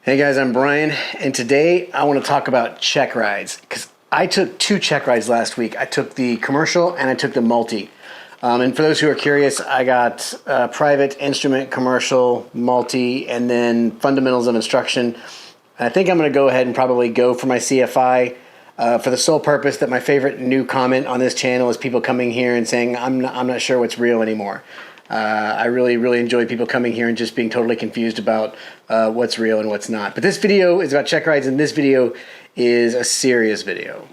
Hey guys, I'm Brian, and today I want to talk about check rides because I took 2 check rides last week. I took the commercial and I took the multi. And for those who are curious, I got private, instrument, commercial, multi, and then fundamentals of instruction. I think I'm going to go ahead and probably go for my CFI for the sole purpose that my favorite new comment on this channel is people coming here and saying, I'm not sure what's real anymore. I really enjoy people coming here and just being totally confused about what's real and what's not. But this video is about check rides, and this video is a serious video.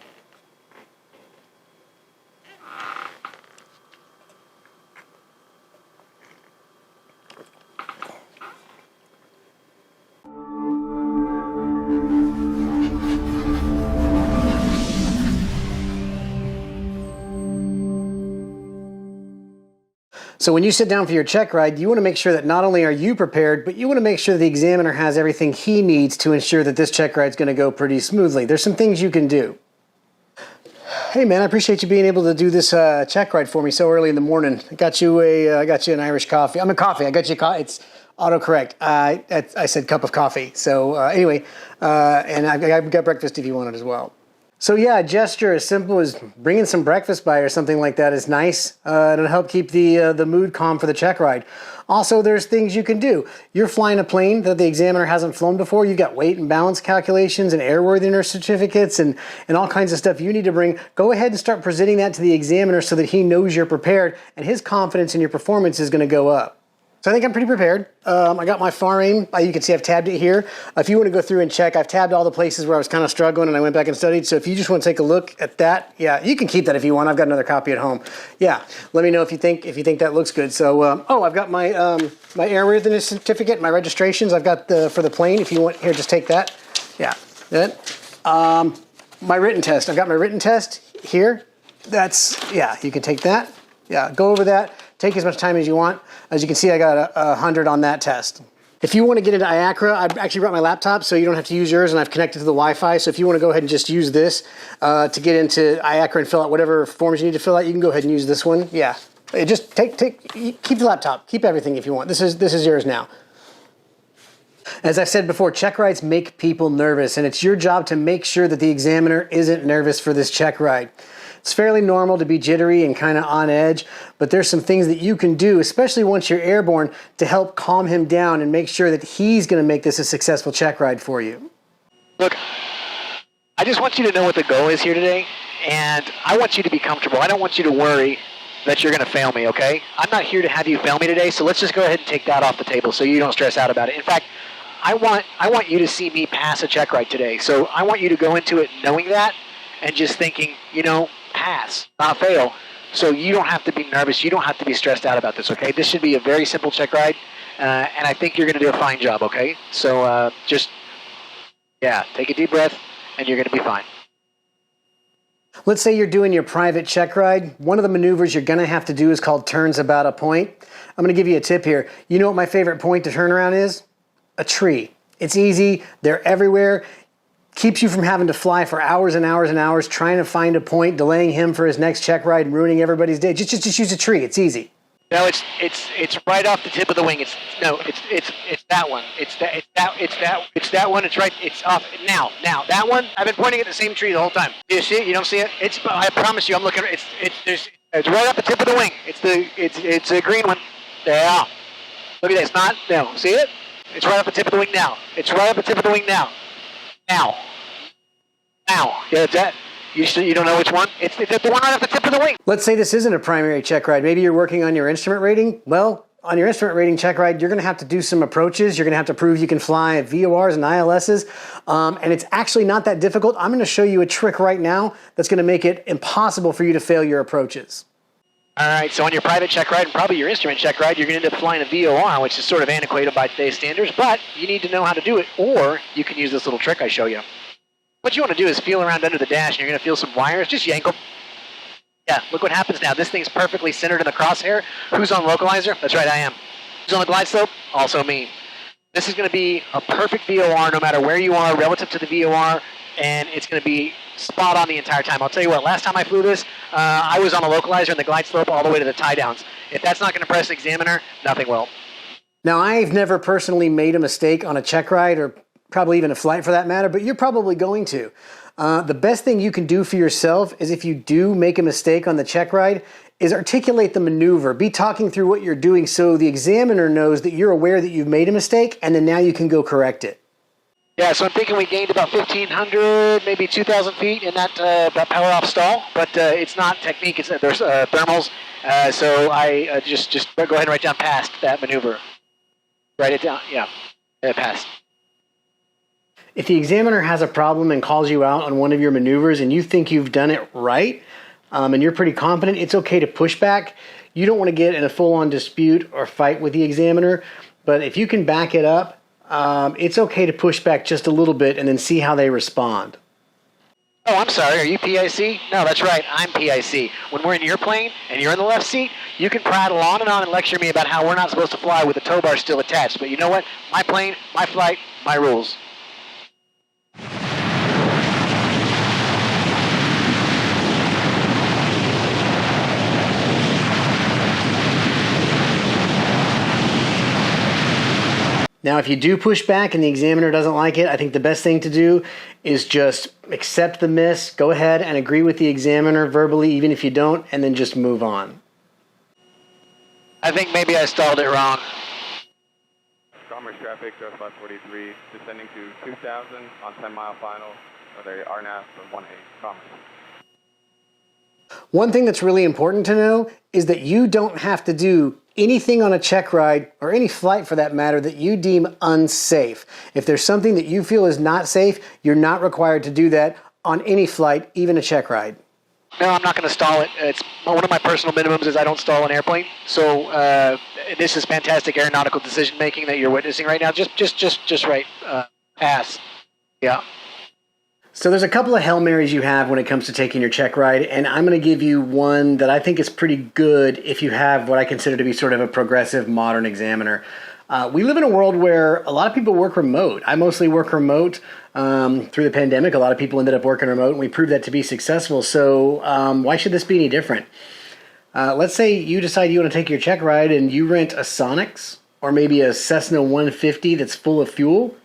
So when you sit down for your check ride, you want to make sure that not only are you prepared, but you want to make sure the examiner has everything he needs to ensure that this check ride is going to go pretty smoothly. There's some things you can do. Hey man, I appreciate you being able to do this check ride for me so early in the morning. I got you an Irish coffee. I got you it's autocorrect. I said cup of coffee. So anyway, and I've got breakfast if you want it as well. So yeah, a gesture as simple as bringing some breakfast by or something like that is nice. It'll help keep the mood calm for the check ride. Also, there's things you can do. You're flying a plane that the examiner hasn't flown before. You've got weight and balance calculations and airworthiness certificates and all kinds of stuff you need to bring. Go ahead and start presenting that to the examiner so that he knows you're prepared and his confidence in your performance is going to go up. So I think I'm pretty prepared. I got my FAR aim. You can see I've tabbed it here. If you want to go through and check, I've tabbed all the places where I was kind of struggling and I went back and studied. So if you just want to take a look at that, yeah, you can keep that if you want. I've got another copy at home. Yeah, let me know if you think that looks good. So, I've got my my airworthiness certificate, my registrations. I've got for the plane. If you want, here, just take that. Yeah, that. My written test. I've got my written test here. Yeah, you can take that. Yeah, go over that. Take as much time as you want. As you can see, I got 100 on that test. If you want to get into IACRA, I've actually brought my laptop so you don't have to use yours, and I've connected to the Wi-Fi. So if you want to go ahead and just use this to get into IACRA and fill out whatever forms you need to fill out, you can go ahead and use this one. Yeah, just keep the laptop. Keep everything if you want. This is yours now. As I said before, check rides make people nervous, and it's your job to make sure that the examiner isn't nervous for this check ride. It's fairly normal to be jittery and kind of on edge, but there's some things that you can do, especially once you're airborne, to help calm him down and make sure that he's going to make this a successful check ride for you. Look, I just want you to know what the goal is here today, and I want you to be comfortable. I don't want you to worry that you're going to fail me, okay? I'm not here to have you fail me today, so let's just go ahead and take that off the table so you don't stress out about it. In fact, I want you to see me pass a check ride today, so I want you to go into it knowing that and just thinking, pass, not fail. So you don't have to be nervous. You don't have to be stressed out about this, okay? This should be a very simple check ride, and I think you're going to do a fine job, okay? So take a deep breath, and you're going to be fine. Let's say you're doing your private check ride. One of the maneuvers you're going to have to do is called turns about a point. I'm going to give you a tip here. You know what my favorite point to turn around is? A tree. It's easy. They're everywhere. Keeps you from having to fly for hours and hours and hours trying to find a point, delaying him for his next check ride and ruining everybody's day. Just use a tree. It's easy. No, it's right off the tip of the wing. It's that one. It's that one. It's right. It's off now. That one. I've been pointing at the same tree the whole time. Do you see it? You don't see it? I promise you. I'm looking. It's right off the tip of the wing. It's a green one. Yeah. Look at that. It's not. No. See it? It's right off the tip of the wing now. It's right off the tip of the wing now. Now. Yeah, it's that. You don't know which one? It's the one right off the tip of the wing. Let's say this isn't a primary check ride. Maybe you're working on your instrument rating. Well, on your instrument rating check ride, you're going to have to do some approaches. You're going to have to prove you can fly VORs and ILSs. And it's actually not that difficult. I'm going to show you a trick right now that's going to make it impossible for you to fail your approaches. All right, so on your private check ride and probably your instrument check ride, you're going to end up flying a VOR, which is sort of antiquated by today's standards, but you need to know how to do it, or you can use this little trick I show you. What you want to do is feel around under the dash, and you're going to feel some wires. Just yank them. Yeah, look what happens now. This thing's perfectly centered in the crosshair. Who's on localizer? That's right, I am. Who's on the glide slope? Also me. This is going to be a perfect VOR no matter where you are relative to the VOR, and it's going to be spot on the entire time. I'll tell you what, last time I flew this, I was on a localizer in the glide slope all the way to the tie downs. If that's not going to press the examiner, nothing will. Now, I've never personally made a mistake on a check ride or probably even a flight for that matter, but you're probably going to. The best thing you can do for yourself is if you do make a mistake on the check ride, is articulate the maneuver. Be talking through what you're doing so the examiner knows that you're aware that you've made a mistake, and then now you can go correct it. Yeah, so I'm thinking we gained about 1,500, maybe 2,000 feet in that power-off stall, but it's not technique, it's there's thermals, so I just go ahead and write down past that maneuver. Write it down, yeah, past. If the examiner has a problem and calls you out on one of your maneuvers and you think you've done it right, and you're pretty confident, it's okay to push back. You don't want to get in a full-on dispute or fight with the examiner, but if you can back it up, it's okay to push back just a little bit and then see how they respond. Oh, I'm sorry, are you PIC? No, that's right, I'm PIC. When we're in your plane and you're in the left seat, you can prattle on and lecture me about how we're not supposed to fly with the tow bar still attached. But you know what? My plane, my flight, my rules. Now, if you do push back and the examiner doesn't like it, I think the best thing to do is just accept the miss, go ahead and agree with the examiner verbally, even if you don't, and then just move on. I think maybe I stalled it wrong. Commerce traffic, 543, descending to 2,000 on 10-mile final, with a RNAV for 18, Commerce. One thing that's really important to know is that you don't have to do anything on a check ride, or any flight for that matter, that you deem unsafe. If there's something that you feel is not safe, you're not required to do that on any flight, even a check ride. No, I'm not going to stall it. It's one of my personal minimums is I don't stall an airplane. So this is fantastic aeronautical decision making that you're witnessing right now. Just right. Pass. Yeah. So there's a couple of Hail Marys you have when it comes to taking your check ride, and I'm going to give you one that I think is pretty good if you have what I consider to be sort of a progressive modern examiner. We live in a world where a lot of people work remote. I mostly work remote through the pandemic. A lot of people ended up working remote, and we proved that to be successful. So why should this be any different? Let's say you decide you want to take your check ride and you rent a Sonex or maybe a Cessna 150 that's full of fuel.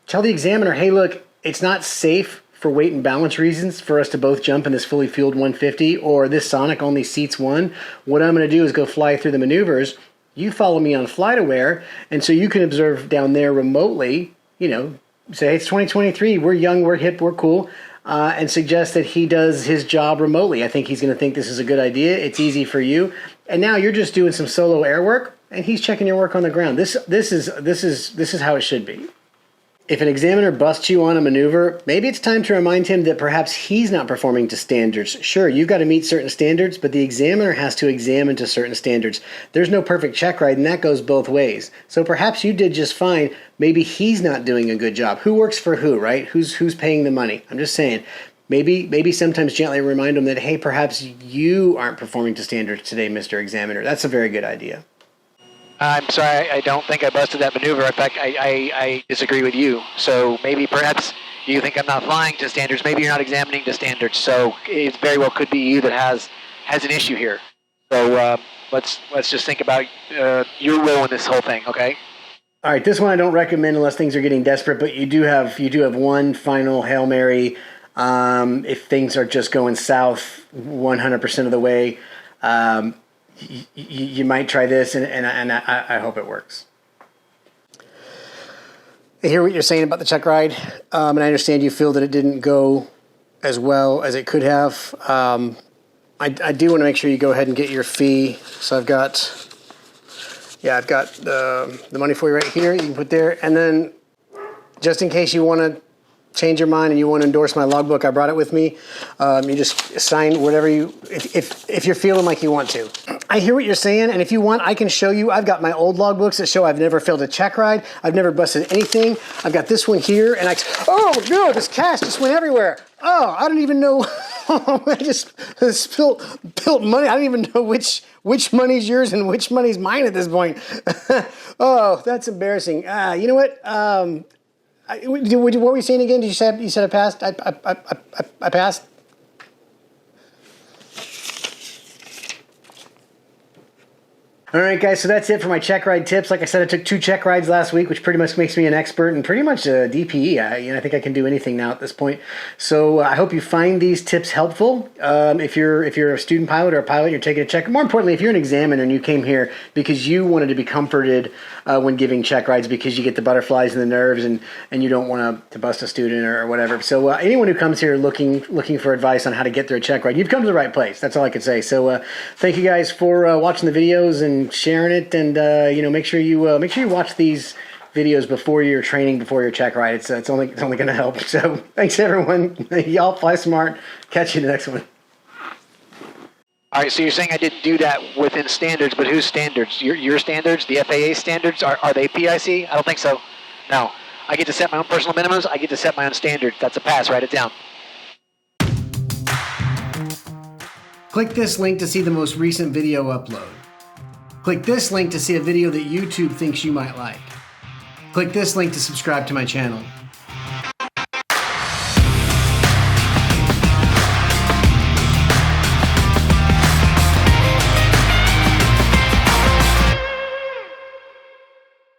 Tell the examiner, hey, look, it's not safe for weight and balance reasons for us to both jump in this fully fueled 150, or this Sonic only seats one. What I'm going to do is go fly through the maneuvers. You follow me on FlightAware, and so you can observe down there remotely, you know, say, hey, it's 2023, we're young, we're hip, we're cool, and suggest that he does his job remotely. I think he's going to think this is a good idea. It's easy for you. And now you're just doing some solo air work, and he's checking your work on the ground. This is how it should be. If an examiner busts you on a maneuver, maybe it's time to remind him that perhaps he's not performing to standards. Sure, you've got to meet certain standards, but the examiner has to examine to certain standards. There's no perfect check ride, and that goes both ways. So perhaps you did just fine. Maybe he's not doing a good job. Who works for who, right? Who's paying the money? I'm just saying. Maybe sometimes gently remind him that, hey, perhaps you aren't performing to standards today, Mr. Examiner. That's a very good idea. I'm sorry, I don't think I busted that maneuver. In fact, I disagree with you. So maybe perhaps you think I'm not flying to standards. Maybe you're not examining to standards. So it very well could be you that has an issue here. So let's just think about your role in this whole thing, okay? All right, this one I don't recommend unless things are getting desperate, but you do have one final Hail Mary if things are just going south 100% of the way. You might try this, and I hope it works. I hear what you're saying about the check ride, and I understand you feel that it didn't go as well as it could have. I do want to make sure you go ahead and get your fee. So I've got the money for you right here. You can put there, and then just in case you want to change your mind and you want to endorse my logbook, I brought it with me. You just sign whatever if you're feeling like you want to. I hear what you're saying, and if you want, I can show you. I've got my old logbooks that show I've never failed a check ride. I've never busted anything. I've got this one here, and oh no, this cash just went everywhere. Oh, I don't even know. I just spilt money. I don't even know which money's yours and which money's mine at this point. Oh, that's embarrassing. You know what? What were you saying again? You said I passed? I passed? All right, guys, so that's it for my check ride tips. Like I said, I took 2 check rides last week, which pretty much makes me an expert and pretty much a DPE. I think I can do anything now at this point. So I hope you find these tips helpful. If you're a student pilot or a pilot, you're taking a check. More importantly, if you're an examiner and you came here because you wanted to be comforted when giving check rides because you get the butterflies and the nerves and you don't want to bust a student or whatever. So anyone who comes here looking for advice on how to get through a check ride, you've come to the right place. That's all I can say. So thank you guys for watching the videos and sharing it, and make sure you watch these videos before your training, before your check ride. It's only going to help. So thanks everyone. Y'all fly smart. Catch you in the next one. All right, so you're saying I didn't do that within standards, but whose standards? Your standards, the FAA standards, are they PIC? I don't think so. No, I get to set my own personal minimums. I get to set my own standards. That's a pass. Write it down. Click this link to see the most recent video upload. Click this link to see a video that YouTube thinks you might like. Click this link to subscribe to my channel.